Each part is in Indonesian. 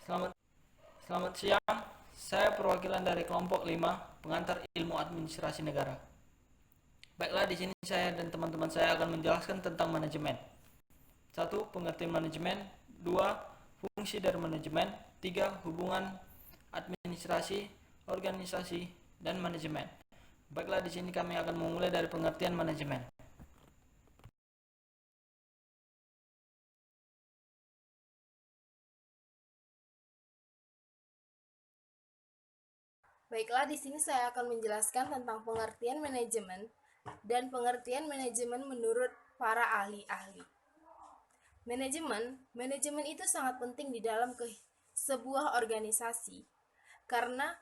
Selamat, selamat siang. Saya perwakilan dari kelompok 5 pengantar ilmu administrasi negara. Baiklah, di sini saya dan teman-teman saya akan menjelaskan tentang manajemen. 1. Pengertian manajemen. 2. Fungsi dari manajemen. 3. Hubungan administrasi, organisasi, dan manajemen. Baiklah, di sini kami akan memulai dari pengertian manajemen. Baiklah, di sini saya akan menjelaskan tentang pengertian manajemen dan pengertian manajemen menurut para ahli-ahli. Manajemen itu sangat penting di dalam sebuah organisasi karena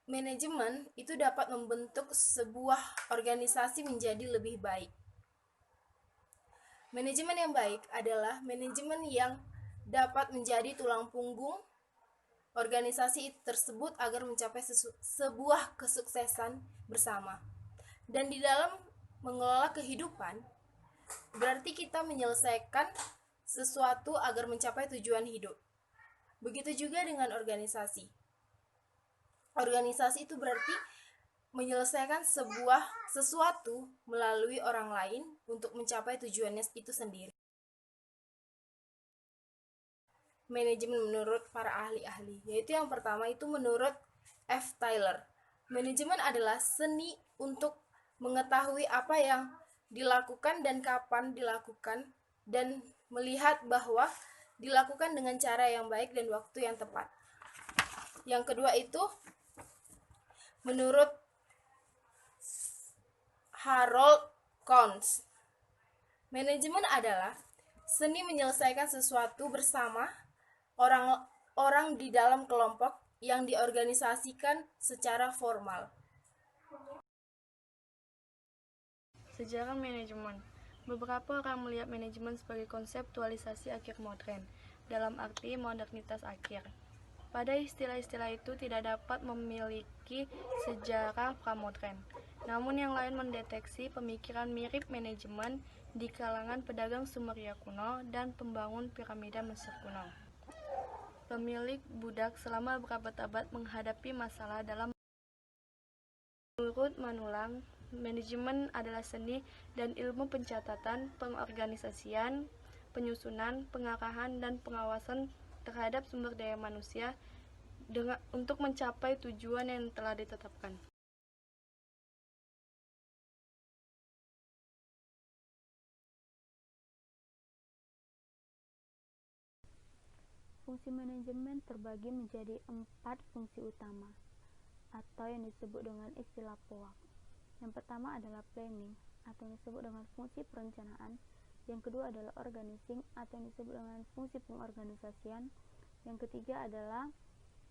manajemen itu dapat membentuk sebuah organisasi menjadi lebih baik. Manajemen yang baik adalah manajemen yang dapat menjadi tulang punggung organisasi tersebut agar mencapai sebuah kesuksesan bersama. Dan di dalam mengelola kehidupan, berarti kita menyelesaikan sesuatu agar mencapai tujuan hidup. Begitu juga dengan organisasi. Organisasi itu berarti menyelesaikan sesuatu melalui orang lain untuk mencapai tujuannya itu sendiri. Manajemen menurut para ahli-ahli, yaitu yang pertama itu menurut F. Tyler. Manajemen adalah seni untuk mengetahui apa yang dilakukan dan kapan dilakukan dan melihat bahwa dilakukan dengan cara yang baik dan waktu yang tepat. Yang kedua itu menurut Harold Kohns. Manajemen adalah seni menyelesaikan sesuatu bersama orang-orang di dalam kelompok yang diorganisasikan secara formal. Sejarah manajemen. Beberapa orang melihat manajemen sebagai konseptualisasi akhir modern, dalam arti modernitas akhir. Pada istilah-istilah itu tidak dapat memiliki sejarah pramodern. Namun yang lain mendeteksi pemikiran mirip manajemen di kalangan pedagang Sumeria kuno dan pembangun piramida Mesir kuno. Pemilik budak selama berabad-abad menghadapi masalah dalam. Menurut Manulang, manajemen adalah seni dan ilmu pencatatan, pengorganisasian, penyusunan, pengarahan, dan pengawasan terhadap sumber daya manusia untuk mencapai tujuan yang telah ditetapkan. Fungsi manajemen terbagi menjadi 4 fungsi utama, atau yang disebut dengan istilah POAK. Yang pertama adalah planning, atau yang disebut dengan fungsi perencanaan. Yang kedua adalah organizing, atau yang disebut dengan fungsi pengorganisasian. Yang ketiga adalah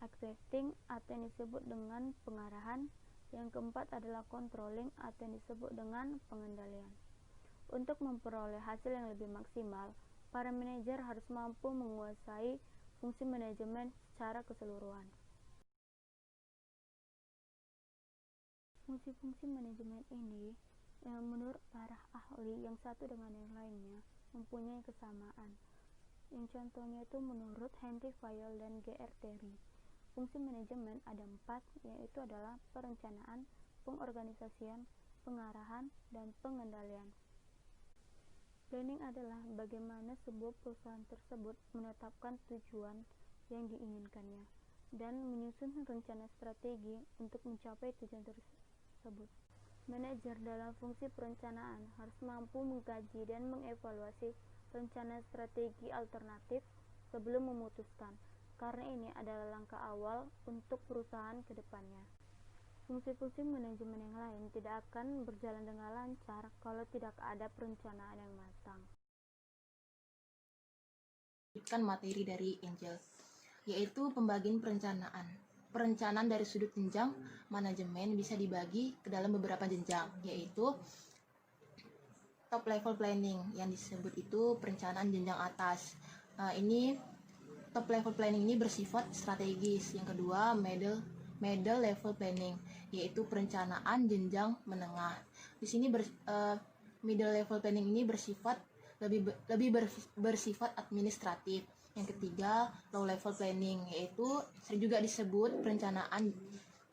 executing, atau yang disebut dengan pengarahan. Yang keempat adalah controlling, atau yang disebut dengan pengendalian. Untuk memperoleh hasil yang lebih maksimal, para manajer harus mampu menguasai fungsi manajemen secara keseluruhan. Fungsi-fungsi manajemen ini menurut para ahli yang satu dengan yang lainnya mempunyai kesamaan. Yang contohnya itu menurut Henry Fayol dan G.R. Terry. Fungsi manajemen ada 4, yaitu adalah perencanaan, pengorganisasian, pengarahan, dan pengendalian. Planning adalah bagaimana sebuah perusahaan tersebut menetapkan tujuan yang diinginkannya dan menyusun rencana strategi untuk mencapai tujuan tersebut. Manajer dalam fungsi perencanaan harus mampu mengkaji dan mengevaluasi rencana strategi alternatif sebelum memutuskan, karena ini adalah langkah awal untuk perusahaan ke depannya. Fungsi-fungsi manajemen yang lain tidak akan berjalan dengan lancar kalau tidak ada perencanaan yang matang. Materi dari Angel, yaitu pembagian perencanaan. Perencanaan dari sudut jenjang manajemen bisa dibagi ke dalam beberapa jenjang, yaitu top level planning yang disebut itu perencanaan jenjang atas. Ini top level planning ini bersifat strategis. Yang kedua, middle level planning, yaitu perencanaan jenjang menengah. Di sini middle level planning ini bersifat bersifat administratif. Yang ketiga, low level planning, yaitu sering juga disebut perencanaan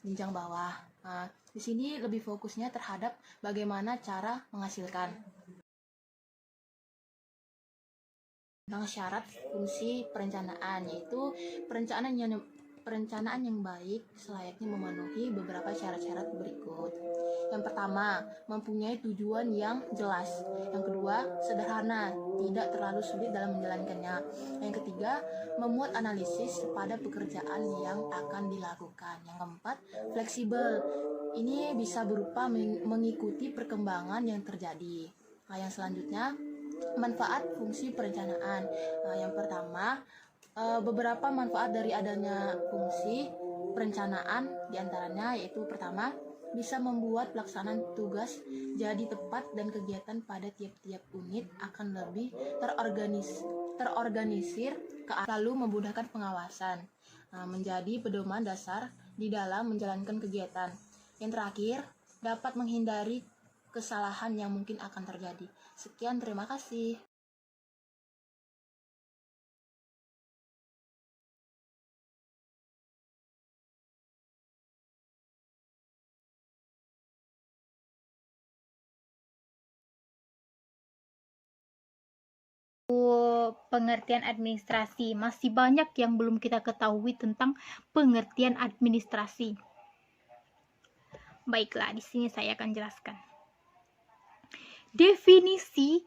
jenjang bawah. Nah, di sini lebih fokusnya terhadap bagaimana cara menghasilkan. Tentang syarat fungsi perencanaan, yaitu perencanaan yang baik selayaknya memenuhi beberapa syarat-syarat berikut. Yang pertama, mempunyai tujuan yang jelas. Yang kedua, sederhana, tidak terlalu sulit dalam menjalankannya. Yang ketiga, memuat analisis pada pekerjaan yang akan dilakukan. Yang keempat, fleksibel. Ini bisa berupa mengikuti perkembangan yang terjadi. Nah, yang selanjutnya, manfaat fungsi perencanaan. Nah, yang pertama, beberapa manfaat dari adanya fungsi perencanaan diantaranya yaitu pertama, bisa membuat pelaksanaan tugas jadi tepat dan kegiatan pada tiap-tiap unit akan lebih terorganisir, lalu memudahkan pengawasan, menjadi pedoman dasar di dalam menjalankan kegiatan. Yang terakhir, dapat menghindari kesalahan yang mungkin akan terjadi. Sekian, terima kasih. Pengertian administrasi. Masih banyak yang belum kita ketahui tentang pengertian administrasi. Baiklah, di sini saya akan jelaskan. Definisi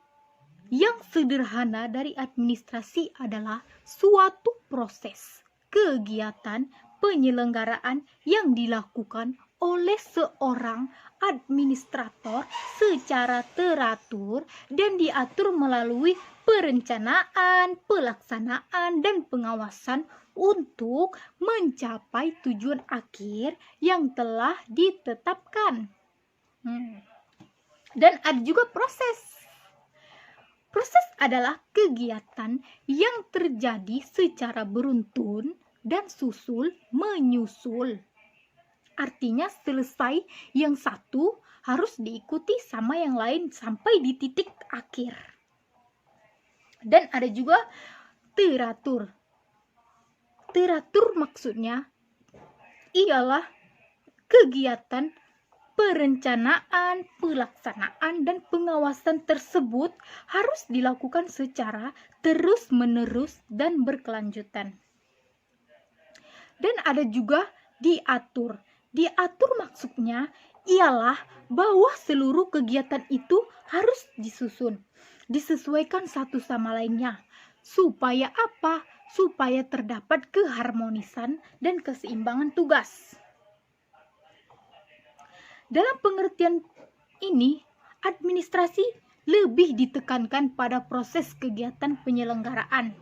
yang sederhana dari administrasi adalah suatu proses, kegiatan, penyelenggaraan yang dilakukan oleh seorang administrator secara teratur dan diatur melalui perencanaan, pelaksanaan, dan pengawasan untuk mencapai tujuan akhir yang telah ditetapkan. Dan ada juga proses. Proses adalah kegiatan yang terjadi secara beruntun dan susul menyusul. Artinya selesai yang satu harus diikuti sama yang lain sampai di titik akhir. Dan ada juga teratur. Teratur maksudnya ialah kegiatan perencanaan, pelaksanaan, dan pengawasan tersebut harus dilakukan secara terus-menerus dan berkelanjutan. Dan ada juga diatur. Diatur maksudnya ialah bahwa seluruh kegiatan itu harus disusun, disesuaikan satu sama lainnya. Supaya apa? Supaya terdapat keharmonisan dan keseimbangan tugas. Dalam pengertian ini, administrasi lebih ditekankan pada proses kegiatan penyelenggaraan.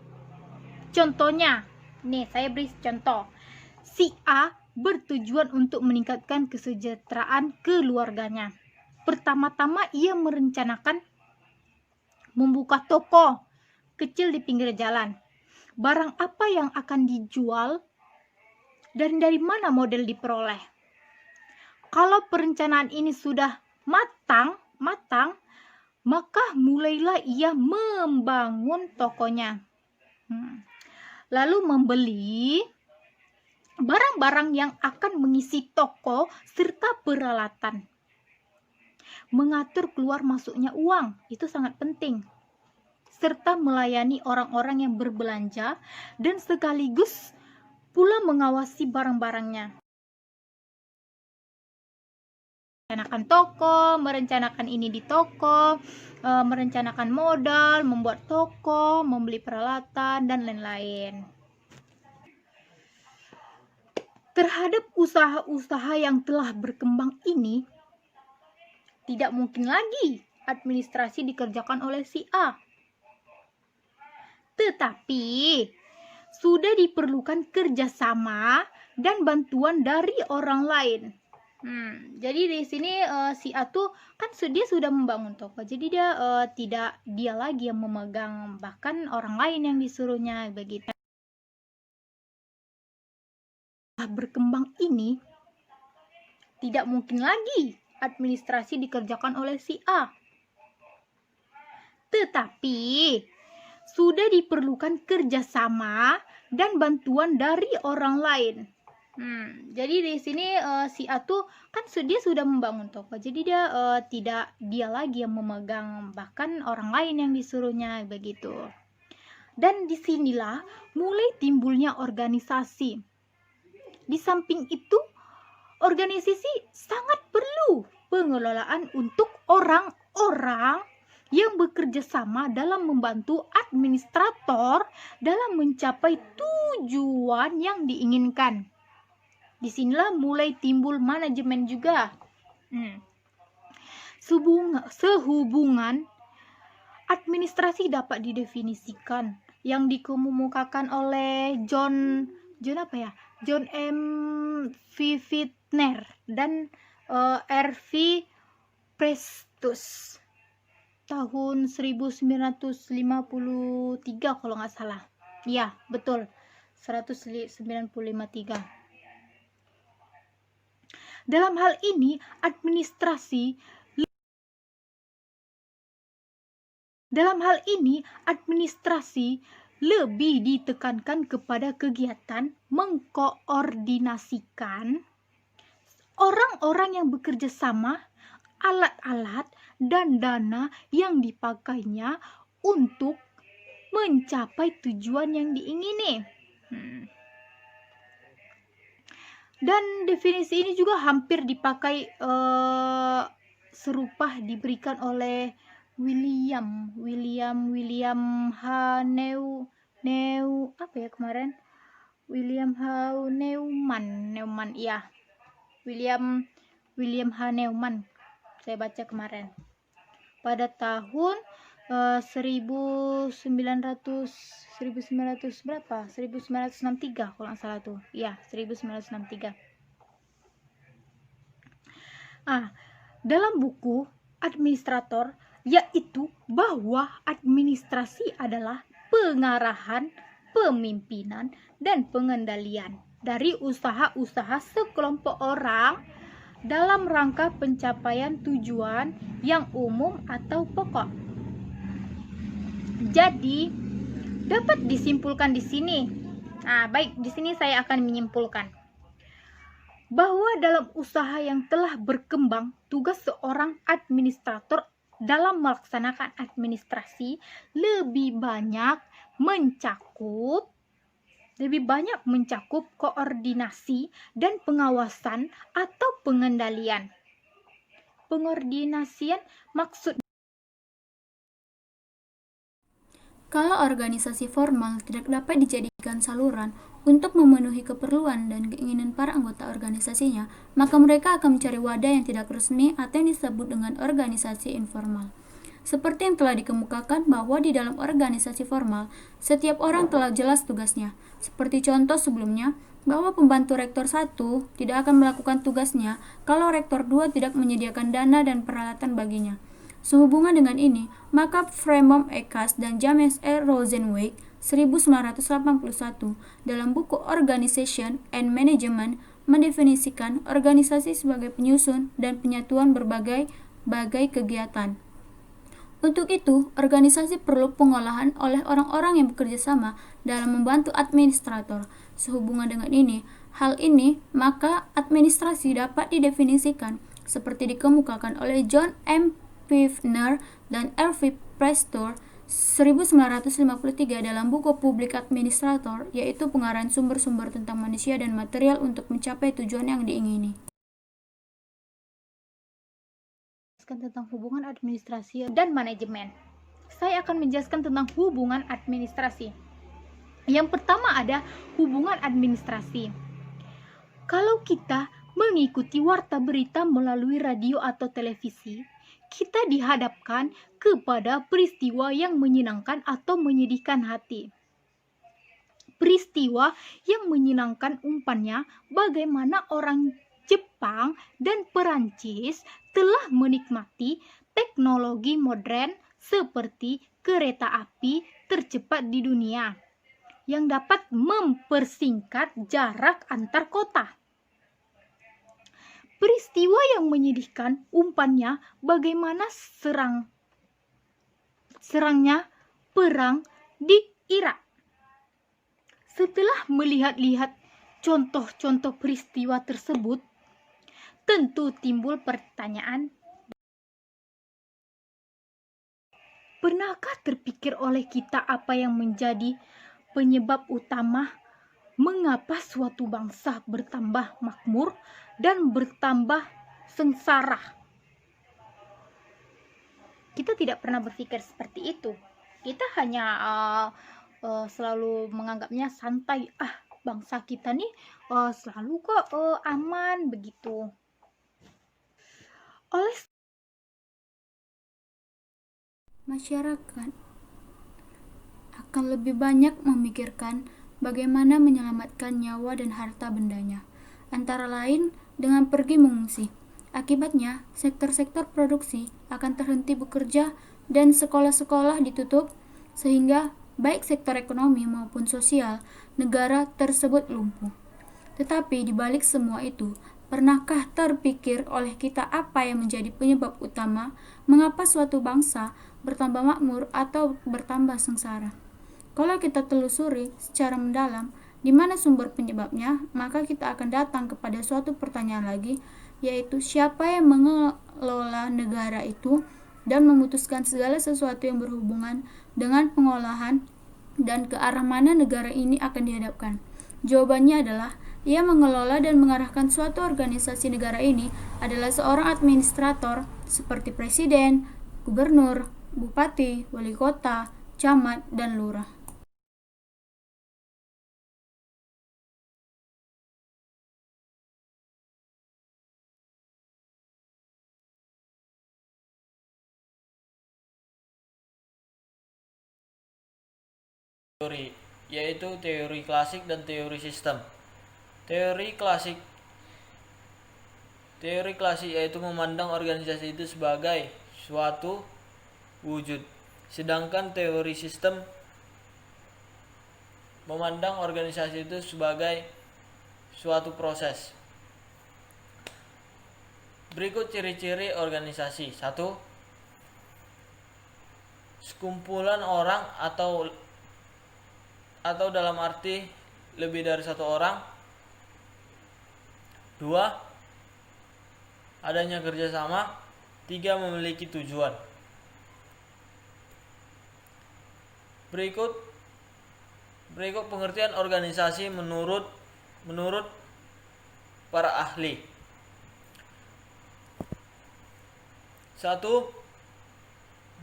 Contohnya, nih saya beri contoh. Si A bertujuan untuk meningkatkan kesejahteraan keluarganya. Pertama-tama ia merencanakan membuka toko kecil di pinggir jalan. Barang apa yang akan dijual dan dari mana model diperoleh? Kalau perencanaan ini sudah matang, maka mulailah ia membangun tokonya. Lalu membeli barang-barang yang akan mengisi toko serta peralatan. Mengatur keluar masuknya uang, itu sangat penting. Serta melayani orang-orang yang berbelanja dan sekaligus pula mengawasi barang-barangnya. Merencanakan toko, merencanakan ini di toko, merencanakan modal, membuat toko, membeli peralatan, dan lain-lain. Terhadap usaha-usaha yang telah berkembang ini, tidak mungkin lagi administrasi dikerjakan oleh si A. Tetapi, sudah diperlukan kerjasama dan bantuan dari orang lain. Jadi di sini si A tuh kan dia sudah membangun toko, jadi dia tidak dia lagi yang memegang, bahkan orang lain yang disuruhnya begitu. Berkembang ini tidak mungkin lagi administrasi dikerjakan oleh si A. tetapi sudah diperlukan kerjasama dan bantuan dari orang lain. Jadi di sini si A tuh kan dia sudah membangun toko, jadi dia tidak dia lagi yang memegang, bahkan orang lain yang disuruhnya begitu. Dan disinilah mulai timbulnya organisasi. Di samping itu, organisasi sangat perlu pengelolaan untuk orang-orang yang bekerja sama dalam membantu administrator dalam mencapai tujuan yang diinginkan. Disinilah mulai timbul manajemen juga. Sehubungan administrasi dapat didefinisikan yang dikemukakan oleh John M. Fitner dan R.V. Prestus tahun 1953 kalau nggak salah. Iya, betul. 1953. Dalam hal ini, administrasi lebih ditekankan kepada kegiatan mengkoordinasikan orang-orang yang bekerja sama, alat-alat, dan dana yang dipakainya untuk mencapai tujuan yang diingini. Dan definisi ini juga hampir dipakai serupa diberikan oleh William H. Neumann ya. William H. Neumann saya baca kemarin pada tahun 1963 kalau nggak salah tuh. Ya, 1963. Dalam buku administrator, yaitu bahwa administrasi adalah pengarahan, pemimpinan, dan pengendalian dari usaha-usaha sekelompok orang dalam rangka pencapaian tujuan yang umum atau pokok. Jadi, dapat disimpulkan di sini. Baik, di sini saya akan menyimpulkan bahwa dalam usaha yang telah berkembang, tugas seorang administrator dalam melaksanakan administrasi lebih banyak mencakup koordinasi dan pengawasan atau pengendalian. Pengordinasian maksud kalau organisasi formal tidak dapat dijadikan saluran untuk memenuhi keperluan dan keinginan para anggota organisasinya, maka mereka akan mencari wadah yang tidak resmi atau yang disebut dengan organisasi informal. Seperti yang telah dikemukakan bahwa di dalam organisasi formal, setiap orang telah jelas tugasnya. Seperti contoh sebelumnya, bahwa pembantu rektor 1 tidak akan melakukan tugasnya kalau rektor 2 tidak menyediakan dana dan peralatan baginya. Sehubungan dengan ini, maka Fremont Ekas dan James E. Rosenzweig 1981 dalam buku Organization and Management mendefinisikan organisasi sebagai penyusun dan penyatuan berbagai kegiatan. Untuk itu, organisasi perlu pengolahan oleh orang-orang yang bekerja sama dalam membantu administrator. Sehubungan dengan ini, maka administrasi dapat didefinisikan seperti dikemukakan oleh John M. Fitner dan R.V. Preston 1953 dalam buku Public Administrator, yaitu pengarahan sumber-sumber tentang manusia dan material untuk mencapai tujuan yang diingini. Tentang hubungan administrasi dan manajemen. Saya akan menjelaskan tentang hubungan administrasi. Yang pertama ada hubungan administrasi. Kalau kita mengikuti warta berita melalui radio atau televisi, kita dihadapkan kepada peristiwa yang menyenangkan atau menyedihkan hati. Peristiwa yang menyenangkan umpannya bagaimana orang Jepang dan Perancis telah menikmati teknologi modern seperti kereta api tercepat di dunia yang dapat mempersingkat jarak antar kota. Peristiwa yang menyedihkan umpannya bagaimana serangnya perang di Irak. Setelah melihat-lihat contoh-contoh peristiwa tersebut, tentu timbul pertanyaan, pernahkah terpikir oleh kita apa yang menjadi penyebab utama mengapa suatu bangsa bertambah makmur dan bertambah sengsara? Kita tidak pernah berpikir seperti itu. Kita hanya selalu menganggapnya santai. Bangsa kita nih selalu kok aman begitu. Oleh masyarakat akan lebih banyak memikirkan bagaimana menyelamatkan nyawa dan harta bendanya, antara lain dengan pergi mengungsi. Akibatnya, sektor-sektor produksi akan terhenti bekerja dan sekolah-sekolah ditutup, sehingga baik sektor ekonomi maupun sosial negara tersebut lumpuh. Tetapi di balik semua itu, pernahkah terpikir oleh kita apa yang menjadi penyebab utama mengapa suatu bangsa bertambah makmur atau bertambah sengsara? Kalau kita telusuri secara mendalam di mana sumber penyebabnya, maka kita akan datang kepada suatu pertanyaan lagi, yaitu siapa yang mengelola negara itu dan memutuskan segala sesuatu yang berhubungan dengan pengolahan dan ke arah mana negara ini akan dihadapkan. Jawabannya adalah ia mengelola dan mengarahkan suatu organisasi negara ini adalah seorang administrator seperti presiden, gubernur, bupati, wali kota, camat, dan lurah. Teori, yaitu teori klasik dan teori sistem. Teori klasik yaitu memandang organisasi itu sebagai suatu wujud, sedangkan teori sistem memandang organisasi itu sebagai suatu proses. Berikut ciri-ciri organisasi. 1. Sekumpulan orang atau dalam arti lebih dari satu orang. 2. Adanya kerjasama. 3. Memiliki tujuan. Berikut pengertian organisasi menurut para ahli. 1.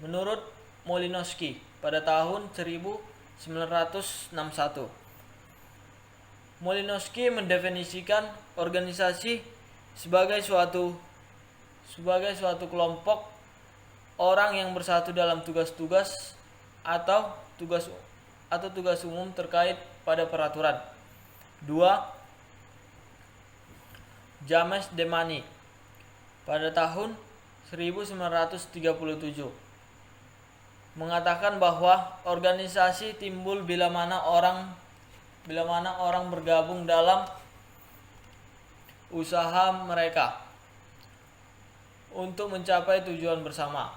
Menurut Malinowski pada tahun 1961. Malinowski mendefinisikan organisasi sebagai suatu kelompok orang yang bersatu dalam tugas-tugas atau tugas umum terkait pada peraturan. 2. James Demany pada tahun 1937 mengatakan bahwa organisasi timbul bila mana orang bergabung dalam usaha mereka untuk mencapai tujuan bersama.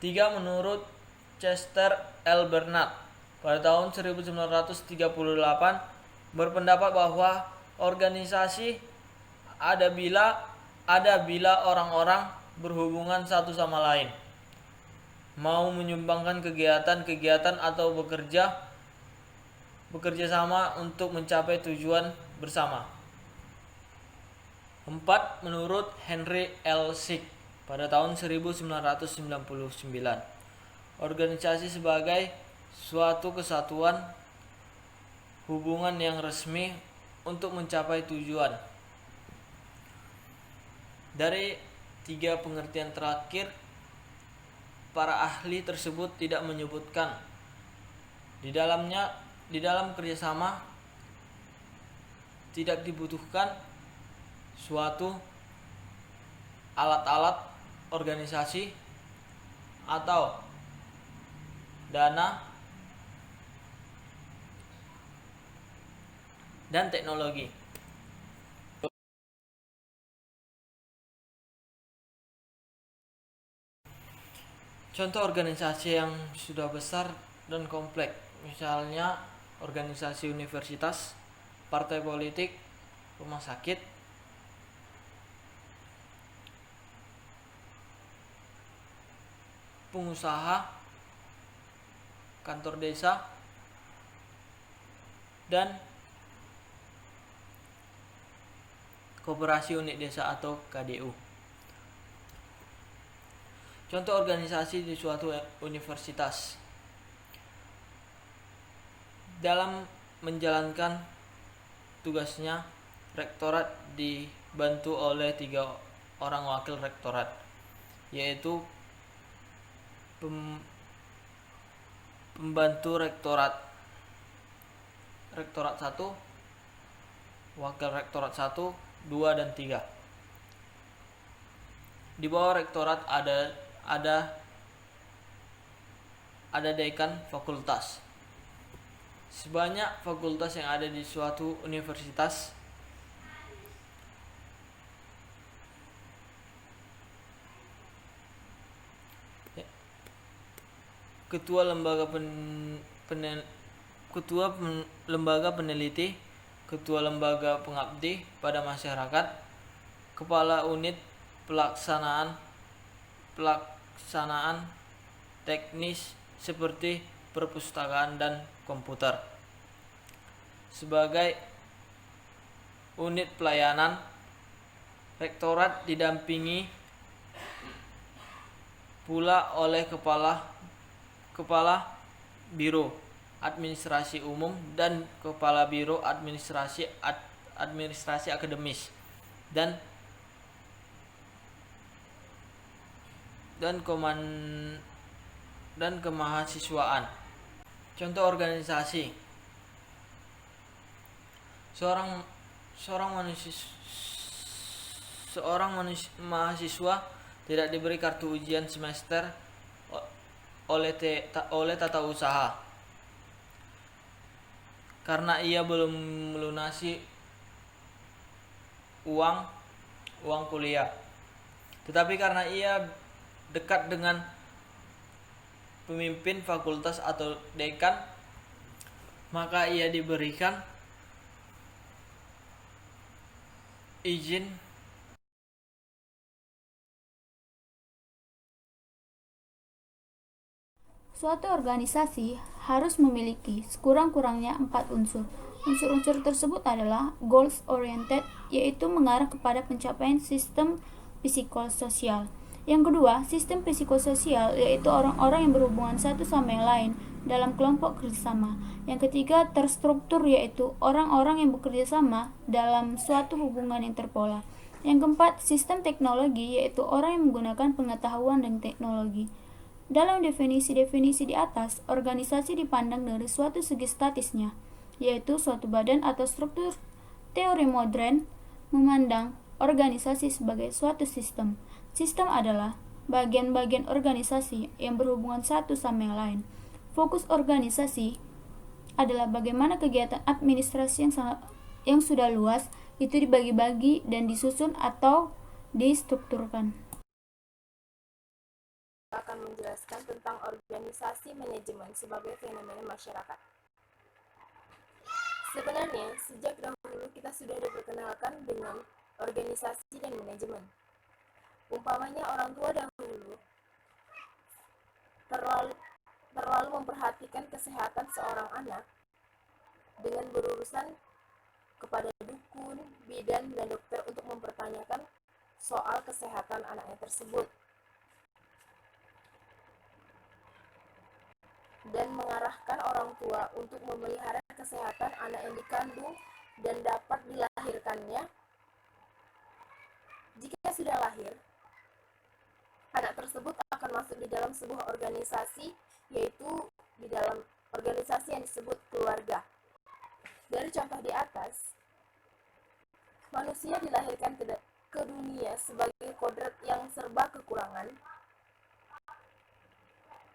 3. Menurut Chester L. Bernard pada tahun 1938 berpendapat bahwa organisasi ada bila orang-orang berhubungan satu sama lain, mau menyumbangkan kegiatan atau bekerja sama untuk mencapai tujuan bersama. 4. Menurut Henry L. Sick pada tahun 1999, organisasi sebagai suatu kesatuan hubungan yang resmi untuk mencapai tujuan. Dari 3 pengertian terakhir, para ahli tersebut tidak menyebutkan di dalam kerjasama tidak dibutuhkan suatu alat-alat organisasi atau dana dan teknologi. Contoh organisasi yang sudah besar dan kompleks, misalnya organisasi universitas, partai politik, rumah sakit, pengusaha, kantor desa, dan koperasi unit desa atau KDU. Contoh organisasi di suatu universitas. Dalam menjalankan tugasnya, rektorat dibantu oleh 3 orang wakil rektorat, yaitu pembantu rektorat 1, wakil rektorat 1, 2, dan 3. Di bawah rektorat ada dekan fakultas. Sebanyak fakultas yang ada di suatu universitas ketua lembaga peneliti, ketua lembaga pengabdi pada masyarakat, kepala unit pelaksanaan teknis seperti perpustakaan dan komputer. Sebagai unit pelayanan, rektorat didampingi pula oleh kepala biro administrasi umum dan kepala biro administrasi akademis dan kemahasiswaan. Contoh organisasi. Seorang mahasiswa tidak diberi kartu ujian semester oleh tata usaha karena ia belum melunasi uang kuliah. Tetapi karena ia dekat dengan pemimpin fakultas atau dekan, maka ia diberikan izin Suatu organisasi harus memiliki sekurang-kurangnya 4 unsur. Unsur-unsur tersebut adalah goals oriented, yaitu mengarah kepada pencapaian sistem psikososial. Yang kedua, sistem psikososial, yaitu orang-orang yang berhubungan satu sama yang lain dalam kelompok kerjasama. Yang ketiga, terstruktur, yaitu orang-orang yang bekerja sama dalam suatu hubungan yang terpola. Yang keempat, sistem teknologi, yaitu orang yang menggunakan pengetahuan dan teknologi. Dalam definisi-definisi di atas, organisasi dipandang dari suatu segi statisnya, yaitu suatu badan atau struktur. Teori modern memandang organisasi sebagai suatu sistem. Sistem adalah bagian-bagian organisasi yang berhubungan satu sama yang lain. Fokus organisasi adalah bagaimana kegiatan administrasi yang sudah luas itu dibagi-bagi dan disusun atau distrukturkan. Akan menjelaskan tentang organisasi manajemen sebagai fenomena masyarakat. Sebenarnya, sejak dahulu kita sudah diperkenalkan dengan organisasi dan manajemen. Umpamanya orang tua dahulu terlalu memperhatikan kesehatan seorang anak dengan berurusan kepada dukun, bidan, dan dokter untuk mempertanyakan soal kesehatan anaknya tersebut, dan mengarahkan orang tua untuk memelihara kesehatan anak yang dikandung dan dapat dilahirkannya. Jika sudah lahir, anak tersebut akan masuk di dalam sebuah organisasi, yaitu di dalam organisasi yang disebut keluarga. Dari contoh di atas, manusia dilahirkan ke dunia sebagai kodrat yang serba kekurangan.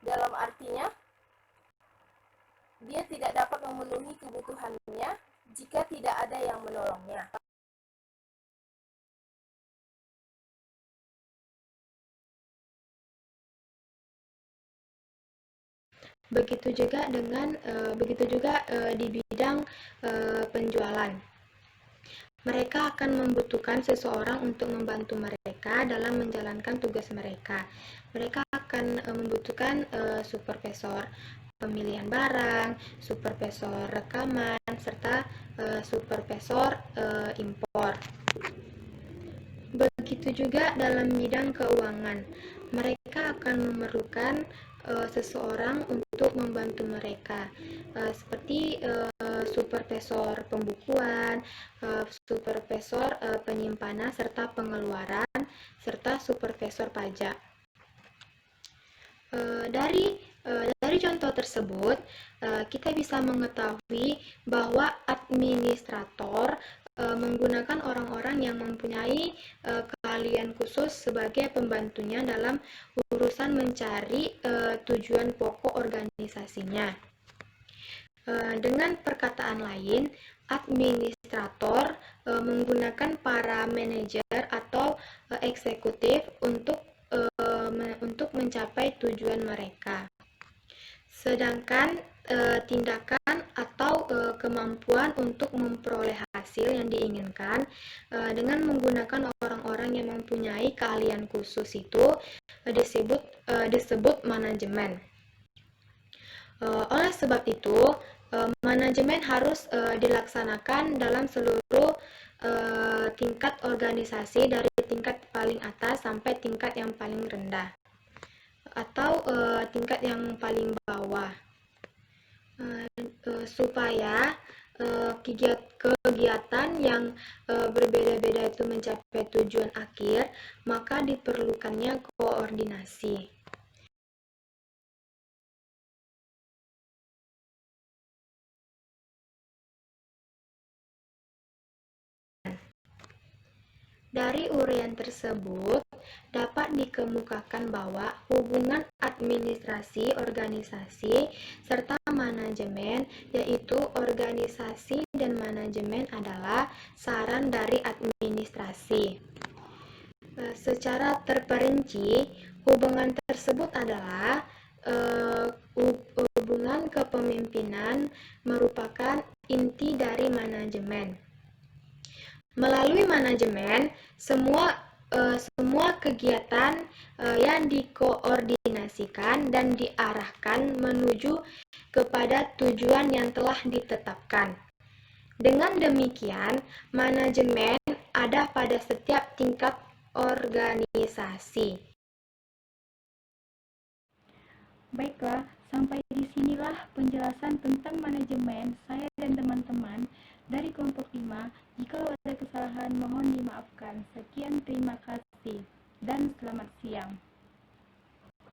Dalam artinya, dia tidak dapat memenuhi kebutuhannya jika tidak ada yang menolongnya. Begitu juga di bidang penjualan. Mereka akan membutuhkan seseorang untuk membantu mereka dalam menjalankan tugas mereka. Mereka akan membutuhkan supervisor pemilihan barang, supervisor rekaman, serta supervisor impor. Begitu juga dalam bidang keuangan, mereka akan memerlukan seseorang untuk membantu mereka, seperti supervisor pembukuan, supervisor penyimpanan serta pengeluaran, serta supervisor pajak. Dari contoh tersebut, kita bisa mengetahui bahwa administrator menggunakan orang-orang yang mempunyai keahlian khusus sebagai pembantunya dalam urusan mencari tujuan pokok organisasinya. Dengan perkataan lain, administrator menggunakan para manajer atau eksekutif untuk mencapai tujuan mereka. Sedangkan tindakan atau kemampuan untuk memperoleh hasil yang diinginkan dengan menggunakan orang-orang yang mempunyai keahlian khusus itu disebut manajemen. Oleh sebab itu, manajemen harus dilaksanakan dalam seluruh tingkat organisasi, dari tingkat paling atas sampai tingkat yang paling rendah atau tingkat yang paling bawah, supaya kegiatan yang berbeda-beda itu mencapai tujuan akhir, maka diperlukannya koordinasi. Dari uraian tersebut, dapat dikemukakan bahwa hubungan administrasi, organisasi, serta manajemen, yaitu organisasi dan manajemen adalah saran dari administrasi. Secara terperinci, hubungan tersebut adalah hubungan kepemimpinan merupakan inti dari manajemen. Melalui manajemen, semua kegiatan yang dikoordinasikan dan diarahkan menuju kepada tujuan yang telah ditetapkan. Dengan demikian, manajemen ada pada setiap tingkat organisasi. Baiklah, sampai di sinilah penjelasan tentang manajemen saya dan teman-teman dari kelompok 5. Jika ada kesalahan mohon dimaafkan. Sekian, terima kasih dan selamat siang.